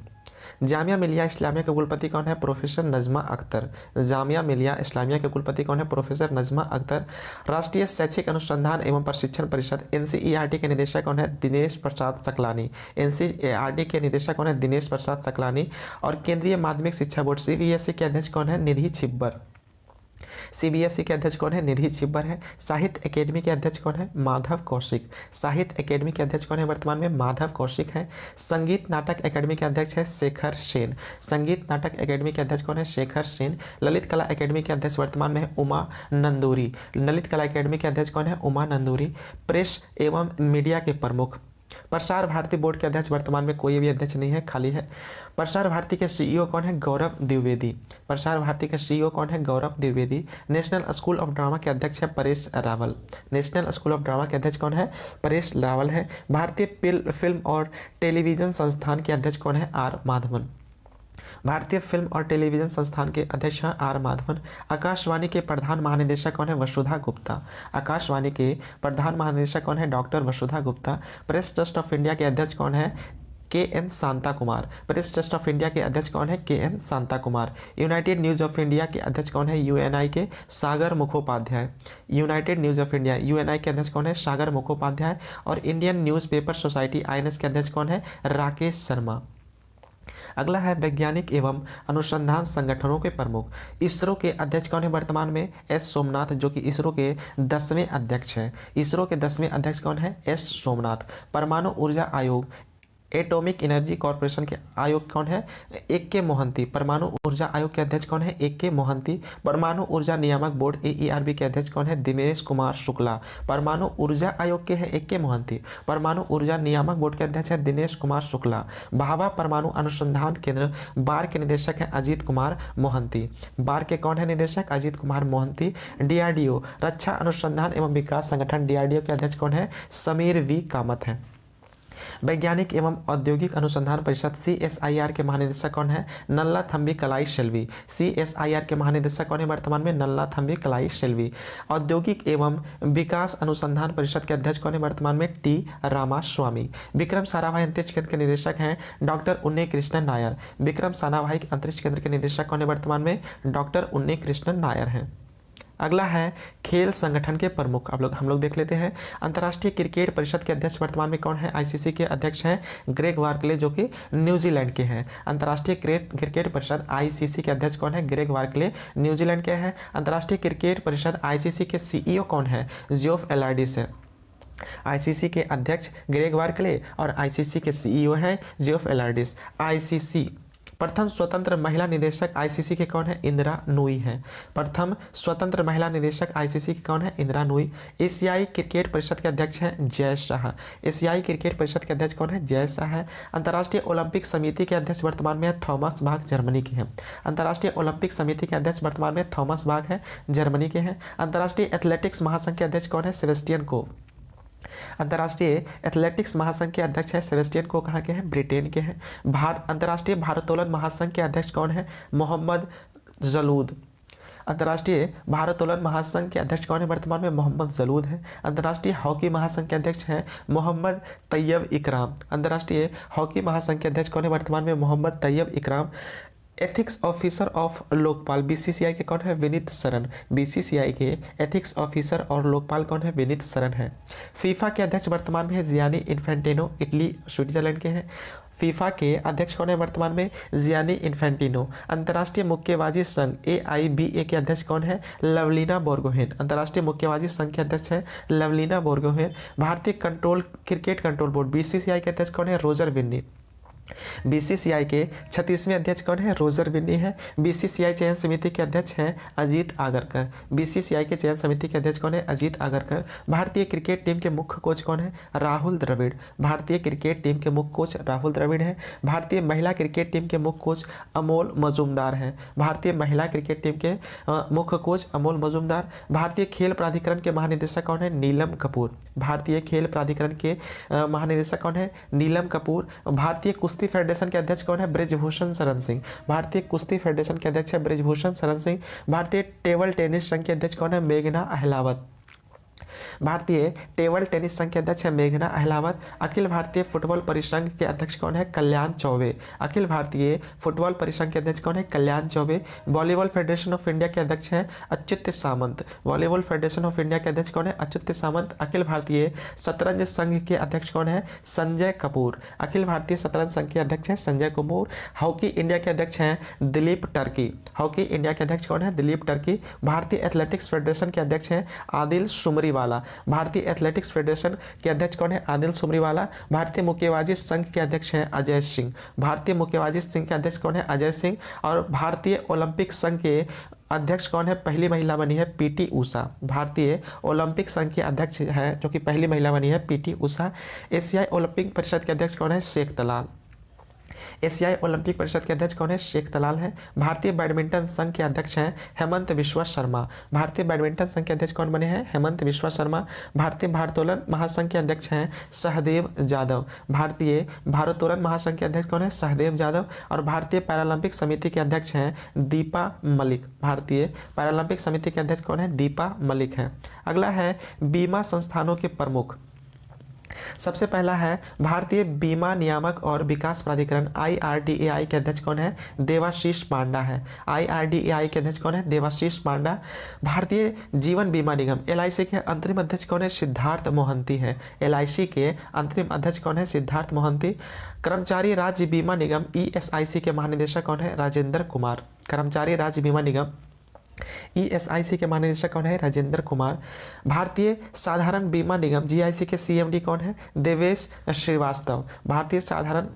जामिया मिलिया इस्लामिया के कुलपति कौन है? प्रोफेसर नजमा अख्तर। जामिया मिलिया इस्लामिया के कुलपति कौन है? प्रोफेसर नजमा अख्तर। राष्ट्रीय शैक्षिक अनुसंधान एवं प्रशिक्षण परिषद NCERT के निदेशक कौन है? दिनेश प्रसाद सकलानी। NCERT के निदेशक कौन है? दिनेश प्रसाद सकलानी। और केंद्रीय माध्यमिक शिक्षा बोर्ड CBSE के अध्यक्ष कौन है? निधि छिब्बर। CBSE के अध्यक्ष कौन है? निधि छिब्बर है। साहित्य अकेडमी के अध्यक्ष कौन है? माधव कौशिक। साहित्य अकेडमी के अध्यक्ष कौन है वर्तमान में? माधव कौशिक है। संगीत नाटक अकेडमी के अध्यक्ष है शेखर सेन। संगीत नाटक अकेडमी के अध्यक्ष कौन है? शेखर सेन। ललित कला अकेडमी के अध्यक्ष वर्तमान में है उमा नंदूरी। ललित कला अकेडमी के अध्यक्ष कौन है? उमा नंदूरी। प्रेस एवं मीडिया के प्रमुख। प्रसार भारती बोर्ड के अध्यक्ष वर्तमान में कोई भी अध्यक्ष नहीं है, खाली है। प्रसार भारती के CEO कौन है? गौरव द्विवेदी। प्रसार भारती के CEO कौन है? Gaurav Dwivedi. National School of Drama के अध्यक्ष है Paresh Rawal. National School of Drama के अध्यक्ष कौन है? परेश रावल है। भारतीय फिल्म और टेलीविजन संस्थान के अध्यक्ष कौन है? R माधवन। भारतीय फिल्म और टेलीविजन संस्थान के अध्यक्ष हैं R माधवन। आकाशवाणी के प्रधान महानिदेशक कौन है? वसुधा गुप्ता। आकाशवाणी के प्रधान महानिदेशक कौन है? Doctor Vasudha Gupta. Press Trust of India के अध्यक्ष कौन है? KN Shanta Kumar. Press Trust of India के अध्यक्ष कौन है? KN Shanta Kumar. United News of India के अध्यक्ष कौन है? UNI के Sagar Mukhopadhyay. United News of India UNI के अध्यक्ष कौन है? सागर मुखोपाध्याय। और इंडियन न्यूज़पेपर सोसाइटी INS के अध्यक्ष कौन है? राकेश शर्मा। अगला है वैज्ञानिक एवं अनुसंधान संगठनों के प्रमुख। इसरो के अध्यक्ष कौन है वर्तमान में? S सोमनाथ, जो कि इसरो के 10वें अध्यक्ष हैं। इसरो के 10वें अध्यक्ष कौन है? S सोमनाथ। परमाणु ऊर्जा आयोग एटॉमिक एनर्जी कॉर्पोरेशन के आयोग कौन है? AK मोहंती। परमाणु ऊर्जा आयोग के अध्यक्ष कौन है? AK मोहंती। परमाणु ऊर्जा नियामक बोर्ड AERB के अध्यक्ष कौन है? दिनेश कुमार शुक्ला। परमाणु ऊर्जा आयोग के है AK मोहंती। परमाणु ऊर्जा नियामक बोर्ड के अध्यक्ष है दिनेश कुमार शुक्ला। भाभा परमाणु अनुसंधान केंद्र बार के निदेशक है अजीत कुमार मोहंती। बार के कौन है निदेशक? अजीत कुमार मोहंती। DRDO रक्षा अनुसंधान एवं विकास संगठन DRDO के अध्यक्ष कौन है? समीर V कामत है। वैज्ञानिक एवं औद्योगिक अनुसंधान परिषद CSIR के महानिदेशक कौन है? नल्ला थम्बी कलाई शेल्वी। CSIR के महानिदेशक कौन है वर्तमान में? नल्ला थम्बी कलाई शेल्वी। औद्योगिक एवं विकास अनुसंधान परिषद के अध्यक्ष कौन है वर्तमान में? T रामास्वामी। विक्रम साराभाई अंतरिक्ष केंद्र के निदेशक हैं डॉक्टर उन्नी कृष्णन नायर। विक्रम साराभाई अंतरिक्ष केंद्र के निदेशक कौन है वर्तमान में? डॉक्टर उन्नी कृष्णन नायर हैं। अगला है खेल संगठन के प्रमुख। हम लोग देख लेते हैं। अंतर्राष्ट्रीय क्रिकेट परिषद के अध्यक्ष वर्तमान में कौन है? ICC के अध्यक्ष हैं ग्रेग वार्कले, जो कि न्यूजीलैंड के हैं। अंतर्राष्ट्रीय क्रिकेट परिषद ICC के अध्यक्ष कौन है? ग्रेग वार्कले, न्यूजीलैंड के हैं। अंतर्राष्ट्रीय क्रिकेट परिषद ICC के CEO कौन है? जियोफ एलार्डिस है। आईसीसी के अध्यक्ष ग्रेग बार्कले और आईसीसी के सीईओ हैं जेफ एलार्डिस। आईसीसी प्रथम स्वतंत्र महिला निदेशक आईसीसी के कौन है? इंदिरा नूई है। प्रथम स्वतंत्र महिला निदेशक आईसीसी के कौन है? इंदिरा नूई। एशियाई क्रिकेट परिषद के अध्यक्ष हैं जय शाह। एशियाई क्रिकेट परिषद के अध्यक्ष कौन है? जय शाह है। अंतर्राष्ट्रीय ओलंपिक समिति के अध्यक्ष वर्तमान में है थॉमस बाख, जर्मनी के हैं। अंतर्राष्ट्रीय ओलंपिक समिति के अध्यक्ष वर्तमान में थॉमस बाख है, जर्मनी के हैं। अंतर्राष्ट्रीय एथलेटिक्स महासंघ के अध्यक्ष कौन है? सेबेस्टियन को। अंतर्राष्ट्रीय एथलेटिक्स महासंघ के अध्यक्ष है सेबेस्टियन को, कहाँ के हैं? ब्रिटेन के हैं। अंतर्राष्ट्रीय भारोत्तोलन महासंघ के अध्यक्ष कौन है? मोहम्मद जलूद। अंतर्राष्ट्रीय भारोत्तोलन महासंघ के अध्यक्ष कौन है वर्तमान में? मोहम्मद जलूद है। अंतर्राष्ट्रीय हॉकी महासंघ के अध्यक्ष हैं मोहम्मद तैयब इकराम। अंतर्राष्ट्रीय हॉकी महासंघ के अध्यक्ष कौन है वर्तमान में? मोहम्मद तैयब इकराम। Ethics officer of Lokpal BCCI के कौन है? विनीत सरन। बीसीसीआई के एथिक्स ऑफिसर और लोकपाल कौन है? विनीत सरन है। फीफा के अध्यक्ष वर्तमान में है जियानी इन्फेंटिनो, इटली स्विट्जरलैंड के हैं। फीफा के अध्यक्ष कौन है वर्तमान में? Gianni Infantino. अंतर्राष्ट्रीय मुक्केबाजी संघ AIBA के अध्यक्ष कौन है? लवलीना बोर्गोहेन। अंतर्राष्ट्रीय मुक्केबाजी संघ के अध्यक्ष है लवलीना बोर्गोहेन। भारतीय क्रिकेट कंट्रोल बोर्ड BCCI के अध्यक्ष कौन है? रोजर बिन्नी। बीसीसीआई के 36वें अध्यक्ष कौन है? रोजर बिन्नी है। बीसीसीआई चयन समिति के अध्यक्ष हैं अजीत आगरकर। बीसीसीआई के चयन समिति के अध्यक्ष कौन है? अजीत आगरकर। भारतीय क्रिकेट टीम के मुख्य कोच कौन है? राहुल द्रविड़। भारतीय क्रिकेट टीम के मुख्य कोच राहुल द्रविड़ है। भारतीय महिला क्रिकेट टीम के मुख्य कोच अमोल मजूमदार है। भारतीय महिला क्रिकेट टीम के मुख्य कोच अमोल मजूमदार। भारतीय खेल प्राधिकरण के महानिदेशक कौन है? नीलम कपूर। भारतीय खेल प्राधिकरण के महानिदेशक कौन है? नीलम कपूर। भारतीय कुश्ती फेडरेशन के अध्यक्ष कौन है? बृजभूषण शरण सिंह। भारतीय कुश्ती फेडरेशन के अध्यक्ष है बृजभूषण शरण सिंह। भारतीय टेबल टेनिस संघ के अध्यक्ष कौन है? मेघना अहलावत। भारतीय टेबल टेनिस संघ के अध्यक्ष है मेघना अहलावत। अखिल भारतीय फुटबॉल परिसंघ के अध्यक्ष कौन है? कल्याण चौबे। अखिल भारतीय फुटबॉल परिसंघ के अध्यक्ष कौन है? Kalyan Chaubey. Volleyball Federation of India के अध्यक्ष हैं Achyuta Samanta. Volleyball Federation of India के अध्यक्ष कौन है? अच्युत सामंत। अखिल भारतीय शतरंज संघ के अध्यक्ष कौन है? संजय कपूर। अखिल भारतीय शतरंज संघ के अध्यक्ष हैं संजय कपूर। हॉकी इंडिया के अध्यक्ष हैं दिलीप टर्की। हॉकी इंडिया के अध्यक्ष कौन है? दिलीप टर्की। भारतीय एथलेटिक्स फेडरेशन के अध्यक्ष हैं आदिल सुमरीवाला। भारतीय एथलेटिक्स फेडरेशन के अध्यक्ष कौन है? आदिल सुमरीवाला। भारतीय मुक्केबाजी संघ के अध्यक्ष हैं अजय सिंह। भारतीय मुक्केबाजी संघ के अध्यक्ष कौन है? अजय सिंह। और भारतीय ओलंपिक संघ के अध्यक्ष कौन है? पहली महिला बनी है PT उषा। भारतीय ओलंपिक संघ के अध्यक्ष है जो कि पहली महिला बनी है PT उषा। एशियाई ओलंपिक परिषद के अध्यक्ष कौन है? शेख तलाल। एशियाई ओलंपिक परिषद के अध्यक्ष कौन है? शेख तलाल है। भारतीय बैडमिंटन संघ के अध्यक्ष हैं हेमंत विश्वा शर्मा। भारतीय बैडमिंटन संघ के अध्यक्ष कौन बने हैं? हेमंत विश्वा शर्मा। भारतीय भारोत्तोलन महासंघ के अध्यक्ष हैं सहदेव जादव। भारतीय भारोत्तोलन महासंघ के अध्यक्ष कौन है? सहदेव जादव। और भारतीय पैरालंपिक समिति के अध्यक्ष हैं दीपा मलिक। भारतीय पैरालंपिक समिति के अध्यक्ष कौन है? दीपा मलिक है। अगला है बीमा संस्थानों के प्रमुख। सबसे पहला है भारतीय बीमा नियामक और विकास प्राधिकरण IRDAI के अध्यक्ष कौन है? देवाशीष पांडा है। IRDAI के अध्यक्ष कौन है? देवाशीष पांडा। भारतीय जीवन बीमा निगम LIC के अंतरिम अध्यक्ष कौन है? सिद्धार्थ मोहंती है। LIC के अंतरिम अध्यक्ष कौन है? सिद्धार्थ मोहंती। कर्मचारी राज्य बीमा निगम ESIC के महानिदेशक कौन है? राजेंद्र कुमार। कर्मचारी राज्य बीमा निगम ESIC के महानिदेशक कौन है? राजेंद्र कुमार। भारतीय साधारण बीमा निगम GIC के CMD कौन है? Devesh Srivastava. Bharatiya Sadharan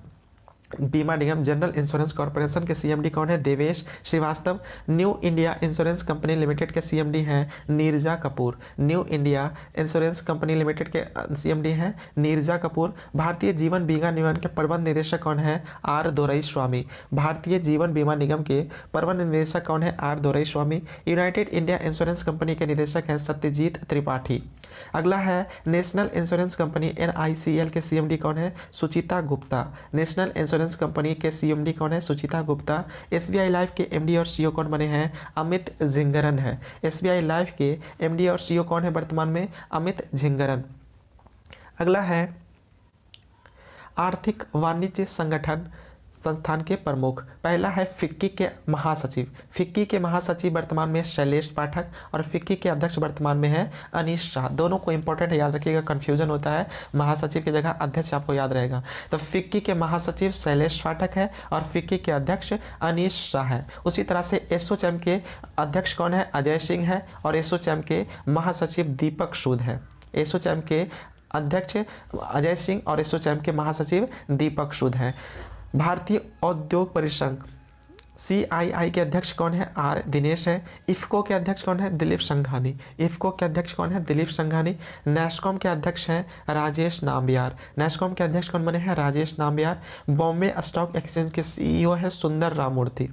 Bima Nigam General Insurance Corporation के CMD कौन है? Devesh Srivastava. New India Insurance Company Limited के CMD हैं Neerja Kapoor. New India Insurance Company Limited के CMD हैं नीरजा कपूर। भारतीय जीवन बीमा निगम के प्रबंध निदेशक कौन है? R दोरई स्वामी। भारतीय जीवन बीमा निगम के प्रबंध निदेशक कौन है? R दोरई स्वामी। यूनाइटेड इंडिया इंश्योरेंस कंपनी के निदेशक हैं सत्यजीत त्रिपाठी। अगला है नेशनल इंश्योरेंस कंपनी NICL के CMD कौन है? सुचिता गुप्ता। नेशनल इंश्योरेंस कंपनी के CMD कौन है? सुचिता गुप्ता। SBI लाइफ के MD और CEO कौन बने हैं? अमित झिंगरन है। SBI लाइफ के MD और CEO कौन है वर्तमान में? अमित झिंगरन। अगला है आर्थिक वाणिज्य संगठन संस्थान के प्रमुख। पहला है फिक्की के महासचिव। फिक्की के महासचिव वर्तमान में शैलेश पाठक और फिक्की के अध्यक्ष वर्तमान में है अनीश शाह। दोनों को इंपॉर्टेंट याद रखिएगा, कंफ्यूजन होता है, महासचिव की जगह अध्यक्ष आपको याद रहेगा। तो फिक्की के महासचिव शैलेश पाठक है और फिक्की के अध्यक्ष अनीश शाह है। उसी तरह से एसोचैम के अध्यक्ष कौन है? अजय सिंह है और एसोचैम के महासचिव दीपक सूद है। एसोचैम के अध्यक्ष अजय सिंह और एसोचैम के महासचिव दीपक सूद हैं। भारतीय औद्योगिक परिसंघ CII के अध्यक्ष कौन है? आर दिनेश है। इफ्को के अध्यक्ष कौन है? दिलीप संघानी। इफ्को के अध्यक्ष कौन है? दिलीप संघानी। नेस्कॉम के अध्यक्ष हैं राजेश नाम्बियार। नेस्कॉम के अध्यक्ष कौन बने हैं? राजेश नाम्बियार। बॉम्बे स्टॉक एक्सचेंज के CEO है सुंदर राममूर्ति।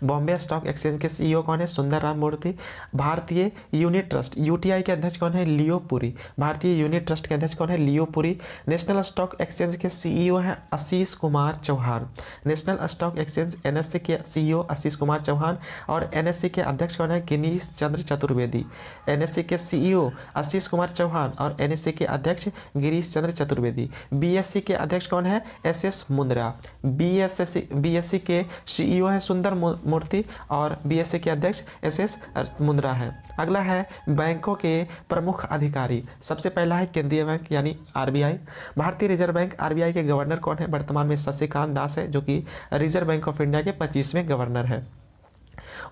बॉम्बे स्टॉक एक्सचेंज के CEO कौन है? सुंदर राममूर्ति। भारतीय यूनिट ट्रस्ट UTI के अध्यक्ष कौन है? लियो पुरी। भारतीय यूनिट ट्रस्ट के अध्यक्ष कौन है? Leo Puri. National Stock Exchange के CEO हैं Ashish Kumar Chauhan. National Stock Exchange NSE के CEO आशीष कुमार चौहान और NSE के अध्यक्ष कौन है? गिरीश चंद्र चतुर्वेदी। NSE के CEO आशीष कुमार चौहान और NSE के अध्यक्ष गिरीश चंद्र चतुर्वेदी। BSE के अध्यक्ष कौन है? SS मुंद्रा। BSE के CEO है सुंदर मूर्ति और BSE के अध्यक्ष SS मुंद्रा है। अगला है बैंकों के प्रमुख अधिकारी। सबसे पहला है केंद्रीय बैंक यानी RBI। भारतीय रिजर्व बैंक RBI के गवर्नर कौन है? वर्तमान में शशिकांत दास है जो कि रिजर्व बैंक ऑफ इंडिया के 25वें गवर्नर है।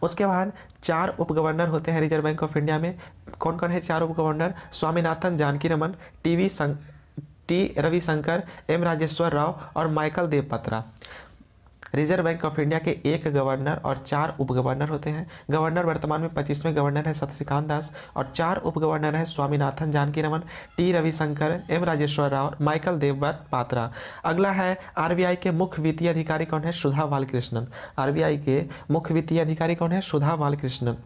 उसके बाद 4 उप गवर्नर होते हैं रिजर्व बैंक ऑफ इंडिया में। कौन कौन है 4 उप governor? Swaminathan Janaki Raman, T Ravishankar, M Rajeshwar Rao और माइकल देव पत्रा। रिजर्व बैंक ऑफ इंडिया के 1 गवर्नर और 4 उप गवर्नर होते हैं। गवर्नर वर्तमान में 25वें गवर्नर है शशिकांत दास और 4 उप गवर्नर है Swaminathan Janaki Raman, T Ravishankar, M Rajeshwar Rao, Michael Debabrata Patra. अगला है RBI के मुख्य वित्तीय अधिकारी कौन है? सुधा बालकृष्णन। RBI के मुख्य वित्तीय अधिकारी कौन है? सुधा बालकृष्णन।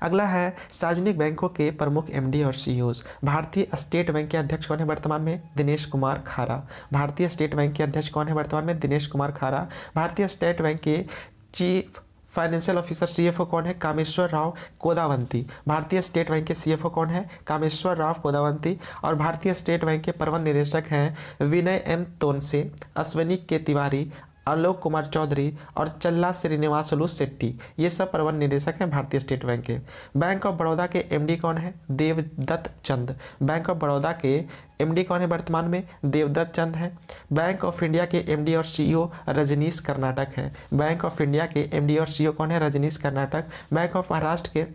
अगला है सार्वजनिक बैंकों के प्रमुख MD और CEOs। भारतीय स्टेट बैंक के अध्यक्ष कौन है वर्तमान में? दिनेश कुमार खारा। भारतीय स्टेट बैंक के अध्यक्ष कौन है वर्तमान में? दिनेश कुमार खारा। भारतीय स्टेट बैंक के चीफ फाइनेंशियल ऑफिसर CFO कौन है? कामेश्वर राव कोदावंती। भारतीय स्टेट बैंक के CFO कौन है? कामेश्वर राव कोदावंती। और भारतीय स्टेट बैंक के प्रबंध निदेशक हैं विनय M तोनसे, अश्विनी के तिवारी, आलोक कुमार चौधरी और चल्ला श्रीनिवासलू शेट्टी। ये सब प्रबंध निदेशक हैं भारतीय स्टेट बैंक के। बैंक ऑफ बड़ौदा के MD कौन है? देवदत्त चंद। बैंक ऑफ बड़ौदा के MD कौन है वर्तमान में? देवदत्त चंद है। बैंक ऑफ इंडिया के MD और CEO रजनीश कर्नाटक है। बैंक ऑफ इंडिया के MD और CEO कौन है? रजनीश कर्नाटक। बैंक ऑफ महाराष्ट्र के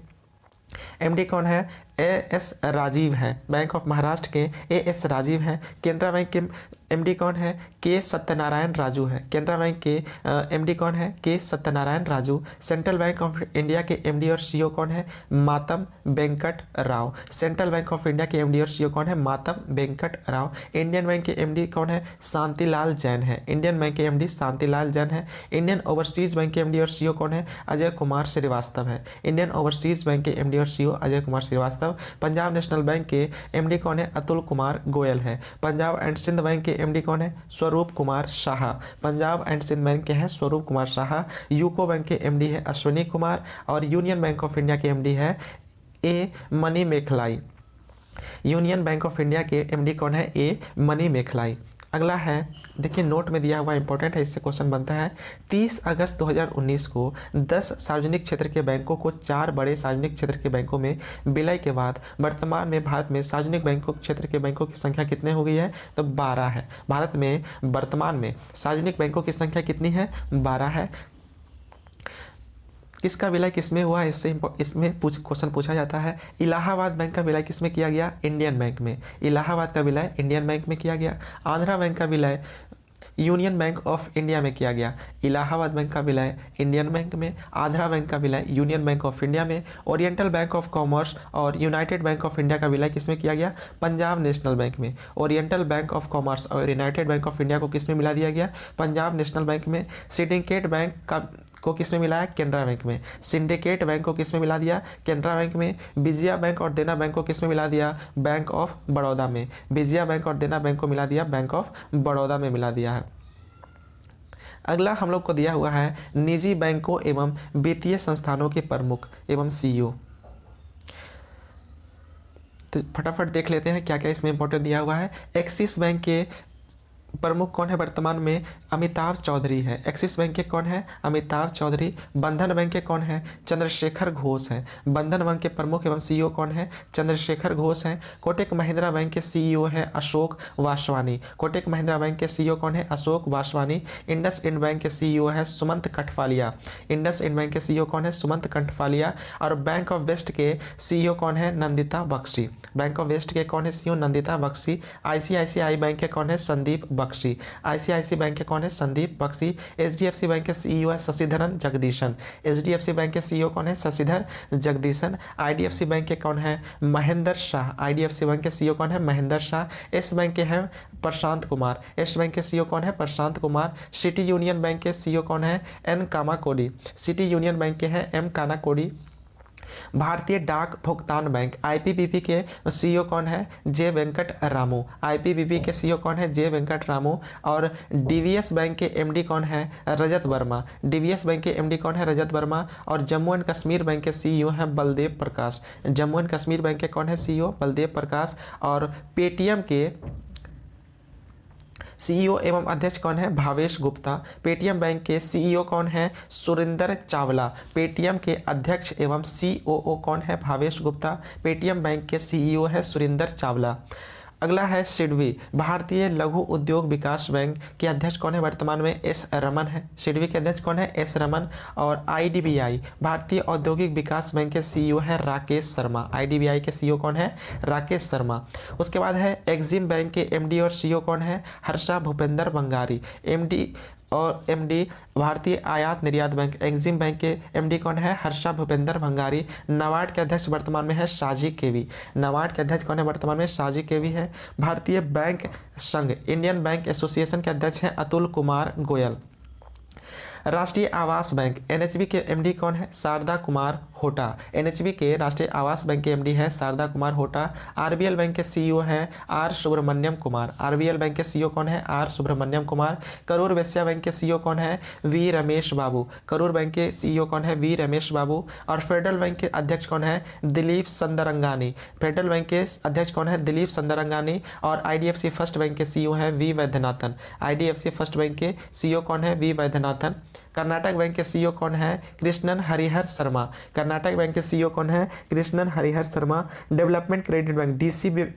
MD कौन है? AS राजीव है। बैंक ऑफ महाराष्ट्र के AS राजीव हैं। केनरा बैंक के MD कौन है? K सत्यनारायण राजू है। केनरा बैंक के MD कौन है? K Satyanarayana Raju. Central Bank of India के MD और CEO कौन है? Matam Venkat Rao. Central Bank of India के MD और CEO कौन है? मातम वेंकट राव। इंडियन बैंक के MD कौन है? शांतिलाल जैन है। इंडियन बैंक के MD शांतिलाल जैन है। इंडियन ओवरसीज बैंक के MD और CEO कौन है? अजय कुमार श्रीवास्तव है। इंडियन ओवरसीज बैंक के MD और CEO Ajay Kumar Srivastava. Punjab National Bank के MD कौन है? अतुल कुमार गोयल है। पंजाब एंड सिंध बैंक के MD कौन है? स्वरूप कुमार शाह। पंजाब एंड सिंध बैंक के हैं स्वरूप कुमार शाह। यूको बैंक के MD है अश्विनी कुमार और यूनियन बैंक ऑफ इंडिया के MD है A Mani Mekhalai. Union Bank of India के MD कौन है? A मनी मेखलाई। अगला है देखिए नोट में दिया हुआ इंपॉर्टेंट है, इससे क्वेश्चन बनता है 30 अगस्त 2019 को 10 सार्वजनिक क्षेत्र के बैंकों को 4 बड़े सार्वजनिक क्षेत्र के बैंकों में विलय के बाद वर्तमान में भारत में सार्वजनिक बैंकों क्षेत्र के बैंकों की संख्या कितने हो गई है? तो 12 है। भारत में वर्तमान में सार्वजनिक बैंकों की संख्या कितनी है? 12 है। किसका विलय किसमें हुआ? इसमें क्वेश्चन पूछा जाता है। इलाहाबाद बैंक का विलय किसमें किया गया? इंडियन बैंक में। इलाहाबाद का विलय इंडियन बैंक में किया गया। आंध्रा बैंक का विलय यूनियन बैंक ऑफ इंडिया में किया गया। इलाहाबाद बैंक का विलय इंडियन बैंक में, आंध्रा बैंक का विलय यूनियन बैंक ऑफ इंडिया में, ओरिएंटल बैंक ऑफ कॉमर्स और यूनाइटेड बैंक ऑफ इंडिया का विलय किसमें किया गया? पंजाब नेशनल बैंक में। ओरिएंटल बैंक ऑफ कॉमर्स और यूनाइटेड बैंक ऑफ इंडिया को किसमें मिला दिया गया? पंजाब नेशनल बैंक में। सिंडिकेट बैंक को किसमें मिलाया? केनरा बैंक में। सिंडिकेट बैंक को किसमें मिला दिया? केनरा बैंक में। विजया बैंक और देना बैंक को किसमें मिला दिया? बैंक ऑफ बड़ौदा में। विजया बैंक और देना बैंक को मिला दिया बैंक ऑफ बड़ौदा में मिला दिया है। अगला हम लोग को दिया हुआ है निजी बैंकों एवं वित्तीय संस्थानों के प्रमुख एवं CEO। तो फटाफट देख लेते हैं क्या क्या इसमें इंपॉर्टेंट दिया हुआ है। एक्सिस बैंक के प्रमुख कौन है वर्तमान में? अमिताभ चौधरी है। एक्सिस बैंक के कौन है? अमिताभ चौधरी। बंधन बैंक के कौन है? चंद्रशेखर घोष है। बंधन बैंक के प्रमुख एवं सीईओ कौन है? चंद्रशेखर घोष है। कोटक महिंद्रा बैंक के सीईओ है अशोक वासवानी। कोटक महिंद्रा बैंक के सीईओ कौन है? अशोक वासवानी। इंडस इंड बैंक के सीईओ है सुमंत कठफालिया। इंडस इंड बैंक के सीईओ कौन है? सुमंत कठफालिया। और बैंक ऑफ वेस्ट के सीईओ कौन है? Nandita Bakshi. Bank of West के कौन है CEO? Nandita Bakshi. ICICI Bank के कौन है? संदीप बख्शी। आईसीआईसी बैंक के कौन है? संदीप बख्शी। एचडीएफसी बैंक के सीईओ है शशिधरन जगदीशन। एचडीएफसी बैंक के सीईओ कौन है? शशिधर जगदीशन। आईडीएफसी बैंक के कौन है? महेंद्र शाह। आईडीएफसी बैंक के सीईओ कौन है? महेंद्र शाह। एस बैंक के हैं प्रशांत कुमार। एस बैंक के सीईओ कौन है? Prashant Kumar. City union bank के सीईओ कौन है? एन कामाकोडी। सिटी यूनियन बैंक के हैं एम कानाकोडी। भारतीय डाक भुगतान बैंक आईपीबीपी के सीईओ कौन है? जे वेंकट रामू। आईपीबीपी के सीईओ कौन है? जे वेंकट रामू। और डीवीएस बैंक के एमडी कौन है? रजत वर्मा। डीवीएस बैंक के एमडी कौन है? रजत वर्मा। और जम्मू एंड कश्मीर बैंक के सीईओ हैं बलदेव प्रकाश। जम्मू एंड कश्मीर बैंक के कौन है सीईओ? बलदेव प्रकाश। और पेटीएम के सीईओ एवं अध्यक्ष कौन है? भावेश गुप्ता। पेटीएम बैंक के सीईओ कौन है? सुरिंदर चावला। पेटीएम के अध्यक्ष एवं सीओओ कौन है? भावेश गुप्ता। पेटीएम बैंक के सीईओ है सुरिंदर चावला। अगला है सिडबी भारतीय लघु उद्योग विकास बैंक के अध्यक्ष कौन है? वर्तमान में एस रमन है। सिडबी के अध्यक्ष कौन है? एस रमन। और आईडीबीआई भारतीय औद्योगिक विकास बैंक के सीईओ है राकेश शर्मा। आईडीबीआई के सीईओ कौन है? राकेश शर्मा। उसके बाद है एक्जिम बैंक के एमडी और सीईओ कौन है? हर्षा भूपेंद्र बंगारी। एमडी भारतीय आयात निर्यात बैंक एक्जिम बैंक के एमडी कौन है? हर्षा भूपेंद्र भंगारी। नाबार्ड के अध्यक्ष वर्तमान में है साजी केवी। नाबार्ड के अध्यक्ष कौन है वर्तमान में? साजी केवी है। भारतीय बैंक संघ इंडियन बैंक एसोसिएशन के अध्यक्ष हैं अतुल कुमार गोयल। राष्ट्रीय आवास बैंक एनएचबी के एमडी कौन है? शारदा कुमार होटा। एनएचबी के राष्ट्रीय आवास बैंक के एमडी है शारदा कुमार होटा। आरबीएल बैंक के सीईओ हैं R Subramaniam Kumar. RBL Bank के सीईओ कौन है? आर सुब्रमण्यम कुमार। करूर वैश्य बैंक के सीईओ कौन है? वी रमेश बाबू। करूर बैंक के सीईओ कौन है? वी रमेश बाबू। और फेडरल बैंक के अध्यक्ष कौन है? दिलीप संदरंगानी। फेडरल बैंक के अध्यक्ष कौन है? दिलीप संदरंगानी। और आईडीएफसी फर्स्ट बैंक के सीईओ है V Vaidyanathan. IDFC First Bank के सीईओ कौन है? वी वैद्यनाथन। कर्नाटक बैंक के सीईओ कौन है? कृष्णन हरिहर शर्मा। कर्नाटक बैंक के सीईओ कौन है? Krishnan Harihara Sharma. Development Credit Bank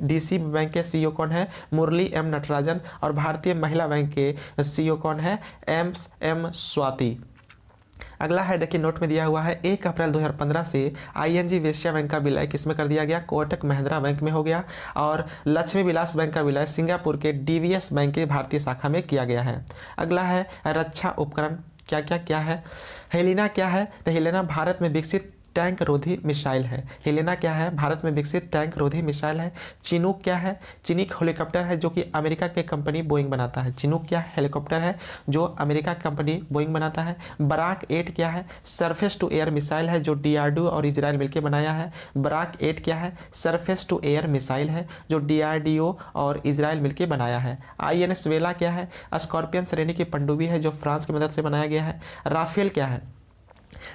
DC Bank के सीईओ कौन है? मुरली एम नटराजन। और भारतीय महिला बैंक के सीईओ कौन है? एम स्वाति। अगला है देखिए नोट में दिया हुआ है 1 अप्रैल 2015 से आईएनजी वेश्या बैंक का विलय किसमें कर दिया गया? कोटक महिंद्रा बैंक में हो गया। और लक्ष्मी विलास बैंक का विलय सिंगापुर के डीवीएस बैंक की भारतीय शाखा में किया गया है। अगला है रक्षा उपकरण क्या है? हेलिना क्या है? तो हेलिना भारत में विकसित टैंक रोधी मिसाइल है। हेलेना क्या है? भारत में विकसित टैंक रोधी मिसाइल है। चिनूक क्या है? चिनिक हेलीकॉप्टर है जो कि अमेरिका के कंपनी बोइंग बनाता है। चिनूक क्या है? हेलीकॉप्टर है जो अमेरिका कंपनी बोइंग बनाता है। बराक 8 क्या है? सरफेस टू एयर मिसाइल है जो डीआरडीओ और इजराइल मिलकर बनाया है। बराक 8 क्या है? सरफेस टू एयर मिसाइल है जो डीआरडीओ और इजराइल मिलकर बनाया है। आईएनएस वेला क्या है? स्कॉर्पियन श्रेणी की पनडुब्बी है जो फ्रांस की मदद से बनाया गया है। राफेल क्या है?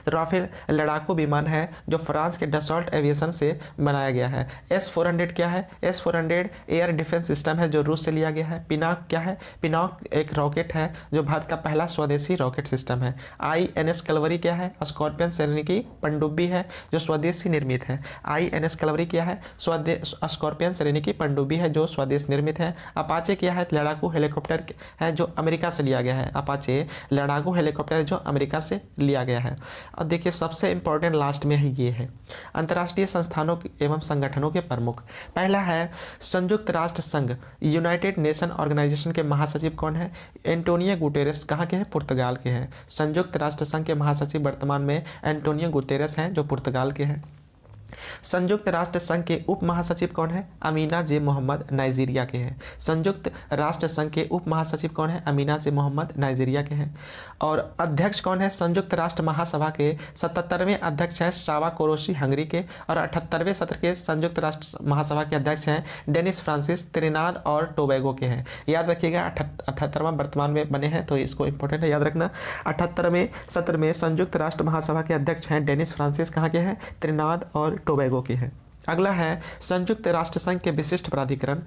राफेल लड़ाकू विमान है जो फ्रांस के डसॉल्ट एविएशन से बनाया गया है। S-400 क्या है? S-400 एयर डिफेंस सिस्टम है जो रूस से लिया गया है। पिनाक क्या है? पिनाक एक रॉकेट है जो भारत का पहला स्वदेशी रॉकेट सिस्टम है। INS कलवरी क्या है? स्कॉर्पियन श्रेणी की पनडुब्बी है जो स्वदेशी निर्मित है। INS कलवरी क्या है? स्कॉर्पियन श्रेणी की पनडुब्बी है जो स्वदेश निर्मित है। अपाचे क्या है? लड़ाकू हेलीकॉप्टर है जो अमेरिका से लिया गया है। अपाचे लड़ाकू हेलीकॉप्टर जो अमेरिका से लिया गया है। और देखिए सबसे इंपॉर्टेंट लास्ट में है ये है अंतर्राष्ट्रीय संस्थानों एवं संगठनों के प्रमुख। पहला है संयुक्त राष्ट्र संघ यूनाइटेड नेशन ऑर्गेनाइजेशन के महासचिव कौन है? Antonio Guterres. कहाँ के हैं? पुर्तगाल के हैं। संयुक्त राष्ट्र संघ के महासचिव वर्तमान में एंटोनियो गुटेरेस हैं जो पुर्तगाल के हैं। संयुक्त राष्ट्र संघ के उप महासचिव कौन है? अमीना जे मोहम्मद नाइजीरिया के हैं। संयुक्त राष्ट्र संघ के उप महासचिव कौन है? अमीना जे मोहम्मद नाइजीरिया के हैं। और अध्यक्ष कौन है? संयुक्त राष्ट्र महासभा के 77वें अध्यक्ष हैं सावा कोरोशी हंगरी के। और 78वें सत्र के संयुक्त राष्ट्र महासभा के अध्यक्ष हैं डेनिस फ्रांसिस त्रिनाद और टोबैगो के हैं। याद रखिएगा 78वां वर्तमान में बने हैं तो इसको इंपॉर्टेंट है याद रखना। 78वें सत्र में संयुक्त राष्ट्र महासभा के अध्यक्ष हैं डेनिस फ्रांसिस कहाँ के हैं? त्रिनाद और टोबैगो के हैं। अगला है संयुक्त राष्ट्र संघ के विशिष्ट प्राधिकरण।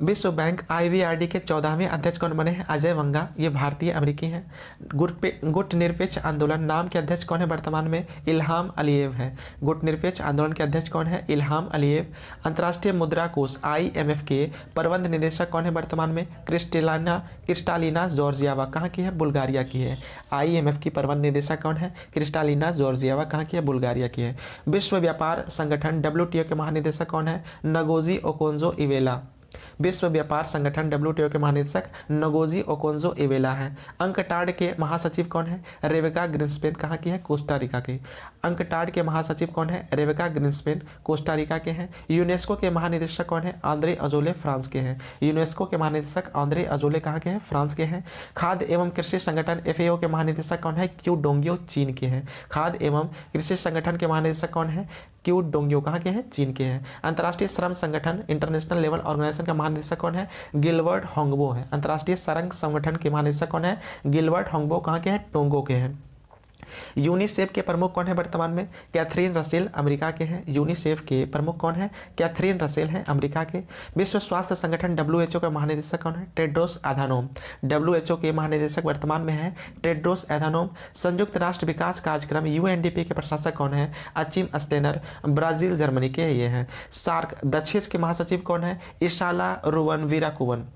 विश्व बैंक IBRD के 14वें अध्यक्ष कौन बने हैं? अजय वंगा, ये भारतीय अमेरिकी हैं। गुट निरपेक्ष आंदोलन नाम के अध्यक्ष कौन है वर्तमान में? इल्हाम अलीयेव है। गुट निरपेक्ष आंदोलन के अध्यक्ष कौन है? Ilham Aliyev. अंतर्राष्ट्रीय मुद्रा कोष IMF के प्रबंध निदेशक कौन है वर्तमान में? क्रिस्टालिना जॉर्जियावा, कहाँ की है? बुल्गारिया की है। IMF की प्रबंध निदेशक कौन है? क्रिस्टालिना जॉर्जियावा, कहाँ की है? बुल्गारिया की है। विश्व व्यापार संगठन WTO के महानिदेशक कौन है? Ngozi Okonjo Iweala. विश्व व्यापार संगठन WTO के महानिदेशक नगोजी ओकोंजो इवेला है। अंकटाड के महासचिव कौन है? रेबेका ग्रिन्सपेन, कहाँ की है? कोस्टा रिका के। अंकटाड के महासचिव कौन है? रेबेका ग्रिन्सपेन, कोस्टा रिका के हैं। यूनेस्को के महानिदेशक कौन है? आंद्रे अजोले, फ्रांस के हैं। यूनेस्को के महानिदेशक आंद्रे अजोले कहाँ के हैं? फ्रांस के हैं। खाद्य एवं कृषि संगठन FAO के महानिदेशक कौन है? क्यू डोंग्यो, चीन के हैं। खाद्य एवं कृषि संगठन के महानिदेशक कौन है? क्यू डोंग्यो, कहाँ के हैं? चीन के हैं। अंतर्राष्ट्रीय श्रम संगठन इंटरनेशनल लेबर ऑर्गेनाइजेशन का महानिदेशक कौन है? गिलबर्ट होंगबो है। अंतर्राष्ट्रीय श्रम संगठन के महानिदेशक कौन है? गिलबर्ट होंगबो, कहाँ के हैं? टोंगो के हैं। यूनिसेफ के प्रमुख कौन है वर्तमान में? कैथरीन रसेल, अमेरिका के हैं। यूनिसेफ के प्रमुख कौन है? कैथरीन रसेल हैं, अमेरिका के। विश्व स्वास्थ्य संगठन WHO का महानिदेशक कौन है? Tedros Adhanom. WHO के महानिदेशक वर्तमान में है टेड्रोस एधानोम। संयुक्त राष्ट्र विकास कार्यक्रम UNDP के प्रशासक कौन है? अचिम स्टेनर, ब्राजील जर्मनी के ये हैं। सार्क दक्षिण के महासचिव कौन है? इशाला रुवन वीराकुवन।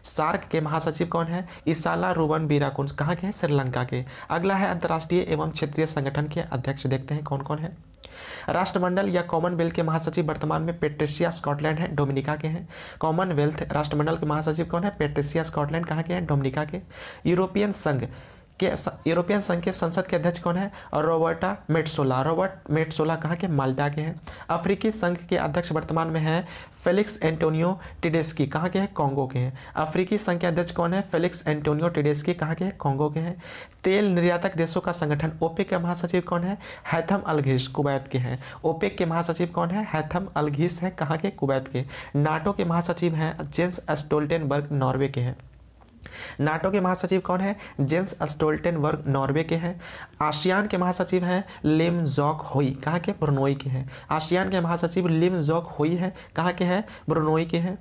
सार्क के महासचिव कौन है? इसाला रुवन बीराकुन, कहाँ के हैं? श्रीलंका के। अगला है अंतर्राष्ट्रीय एवं क्षेत्रीय संगठन के अध्यक्ष, देखते हैं कौन कौन है। राष्ट्रमंडल या कॉमनवेल्थ के महासचिव वर्तमान में पेट्रिसिया स्कॉटलैंड है, डोमिनिका के हैं। कॉमनवेल्थ राष्ट्रमंडल के महासचिव कौन है? पेट्रिसिया स्कॉटलैंड, कहाँ के हैं? डोमिनिका के। यूरोपियन संघ के संसद के अध्यक्ष कौन है? रॉबर्ट मेट्सोला, कहाँ के? माल्टा के हैं। अफ्रीकी संघ के अध्यक्ष वर्तमान में है फेलिक्स एंटोनियो टिडेस्की, कहाँ के हैं? कॉन्गो के हैं। अफ्रीकी संघ के अध्यक्ष कौन है? फेलिक्स एंटोनियो टिडेस्की, कहाँ के हैं? कॉन्गो के हैं। तेल निर्यातक देशों का संगठन OPEC के महासचिव कौन है? हैथम अलघीस, कुवैत के हैं। OPEC के महासचिव कौन है? हैथम अलघीस है, कहाँ के? कुवैत के। नाटो के महासचिव हैं जेंस स्टोल्टेनबर्ग, नॉर्वे के हैं। नाटो के महासचिव कौन है? जेंस स्टोल्टेनबर्ग, नॉर्वे के हैं। आसियान के महासचिव हैं लिम जॉक होई, कहाँ के? ब्रुनोई के हैं। आसियान के महासचिव लिम जॉक होई है, कहाँ के हैं? ब्रुनोई के हैं।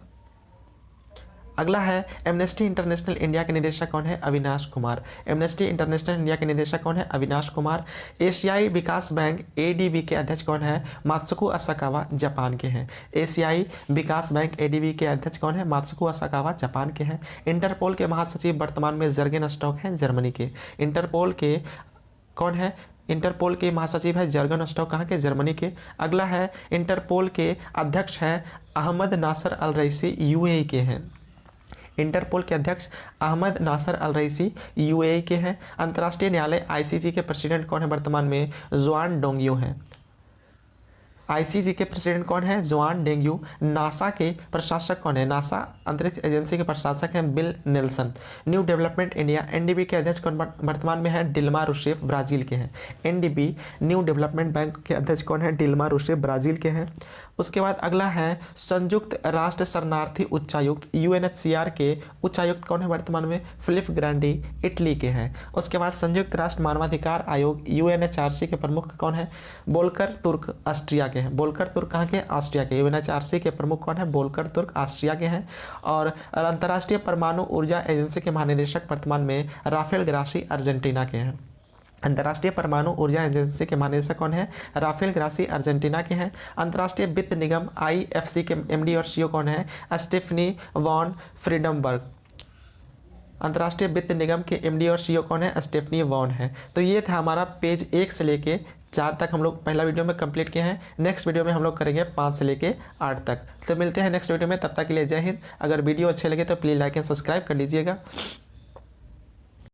अगला है एमनेस्टी इंटरनेशनल इंडिया के निदेशक कौन है? Avinash Kumar. Amnesty international India के निदेशक कौन है? अविनाश कुमार। एशियाई विकास बैंक ADB के अध्यक्ष कौन है? मात्सुको असाकावा, जापान के हैं। एशियाई विकास बैंक ADB के अध्यक्ष कौन है? मात्सुको असाकावा, जापान के हैं। इंटरपोल के महासचिव वर्तमान में जर्गेन स्टॉक हैं, जर्मनी के। इंटरपोल के कौन है? इंटरपोल के महासचिव है जर्गन स्टॉक, कहाँ के? जर्मनी के। अगला है इंटरपोल के अध्यक्ष हैं अहमद नासर अल रईसी, UAE के हैं। इंटरपोल के अध्यक्ष अहमद नासर अल रईसी UAE के हैं। अंतर्राष्ट्रीय न्यायालय ICJ के प्रेसिडेंट कौन है वर्तमान में? जुआन डोंगियो हैं। ICJ के प्रेसिडेंट कौन है? जुआन डेंग्यू। नासा के प्रशासक कौन है? नासा अंतरिक्ष एजेंसी के प्रशासक हैं bill Nelson. New development India NDB के अध्यक्ष कौन वर्तमान में है? डिल्मा रूसेफ, ब्राजील के हैं। NDB न्यू डेवलपमेंट बैंक के अध्यक्ष कौन है? डिल्मा रूसेफ, ब्राजील के हैं। उसके बाद अगला है संयुक्त राष्ट्र शरणार्थी उच्चायुक्त UNHCR के उच्चायुक्त कौन है वर्तमान में? फिलिप ग्रांडी, इटली के हैं। उसके बाद संयुक्त राष्ट्र मानवाधिकार आयोग UNHRC के प्रमुख कौन है? बोल्कर तुर्क, ऑस्ट्रिया के हैं। बोल्कर तुर्क कहाँ के? ऑस्ट्रिया के। UNHRC के प्रमुख कौन है? बोल्कर तुर्क, ऑस्ट्रिया के हैं। और अंतर्राष्ट्रीय परमाणु ऊर्जा एजेंसी के महानिदेशक वर्तमान में राफेल ग्रासी, अर्जेंटीना के हैं। अंतर्राष्ट्रीय परमाणु ऊर्जा एजेंसी के महानिदेशक कौन है? राफेल ग्रासी, अर्जेंटीना के हैं। अंतर्राष्ट्रीय वित्त निगम IFC के MD और CEO कौन है? Stephanie von Friedeburg. अंतर्राष्ट्रीय वित्त निगम के MD और CEO कौन है? स्टेफनी वॉन है। तो ये था हमारा पेज 1 से लेके 4 तक हम लोग पहला वीडियो में कंप्लीट किए हैं। नेक्स्ट वीडियो में हम लोग करेंगे 5 से लेके 8 तक। तो मिलते हैं नेक्स्ट वीडियो में, तब तक के लिए जय हिंद। अगर वीडियो अच्छे लगे तो प्लीज़ लाइक एंड सब्सक्राइब कर लीजिएगा।